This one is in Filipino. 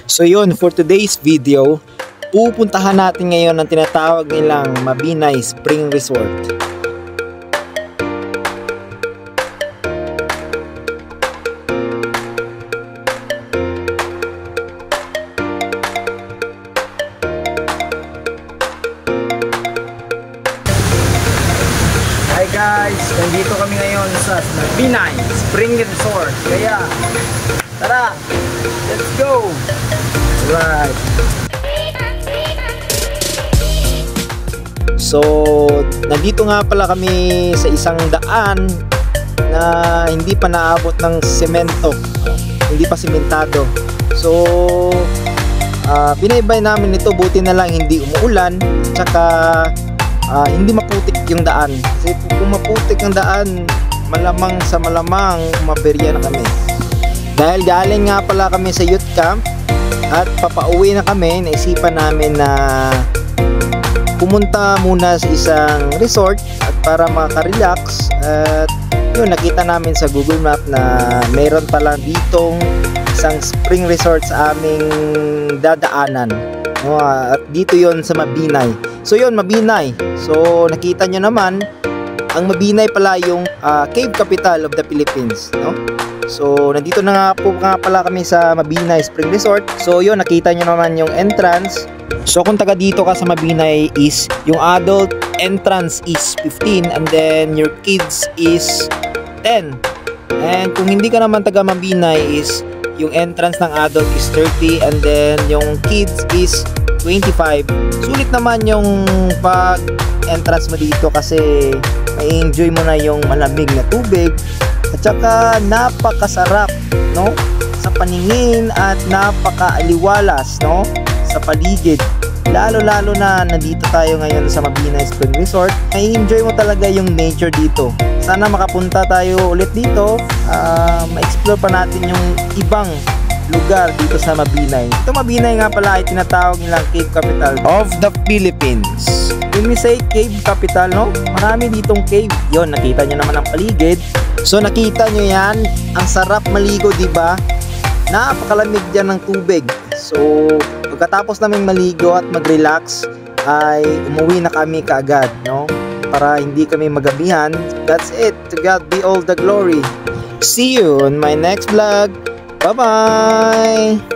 So yun, for today's video, pupuntahan natin ngayon ang tinatawag nilang Mabinay Spring Resort. Hi guys, nandito kami ngayon sa Mabinay Spring Resort. Kaya, tara, let's go! Right. So, nandito nga pala kami sa isang daan na hindi pa naabot ng semento, hindi pa sementado. So, binaybay namin ito, buti na lang hindi umuulan, tsaka hindi maputik yung daan. Kasi kung maputik ang daan, malamang sa malamang maberya na kami. Dahil galing nga pala kami sa youth camp at papauwi na kami, naisipan namin na pumunta muna sa isang resort at para makarelax. At yun, nakita namin sa Google Map na mayroon pala ditong isang spring resort sa aming dadaanan. At dito yon sa Mabinay. So yun, Mabinay. So nakita nyo naman, ang Mabinay pala yung cave capital of the Philippines, no? So nandito na nga pala kami sa Mabinay Spring Resort. So yun, nakita nyo naman yung entrance. So kung taga dito ka sa Mabinay, is yung adult entrance is 15 and then your kids is 10. And kung hindi ka naman taga Mabinay, is yung entrance ng adult is 30 and then yung kids is 25. Sulit naman yung pag entrance mo dito kasi may enjoy mo na yung malamig na tubig at saka napakasarap, no, sa paningin at napakaaliwalas, no, sa paligid. Lalo na nandito tayo ngayon sa Mabinay Spring Resort, may enjoy mo talaga yung nature dito. Sana makapunta tayo ulit dito, ma-explore pa natin yung ibang lugar dito sa Mabinay. Ito Mabinay nga pala ay tinatawag nilang cave capital of the Philippines. When we say cave capital, no, marami ditong cave. Yon, nakita nyo naman ang paligid. So nakita nyo yan, ang sarap maligo, diba? Napakalamig dyan ng tubig. So pagkatapos namin maligo at mag-relax, ay umuwi na kami kaagad, no? Para hindi kami magabihan. That's it. To God be all the glory. See you on my next vlog. Bye-bye!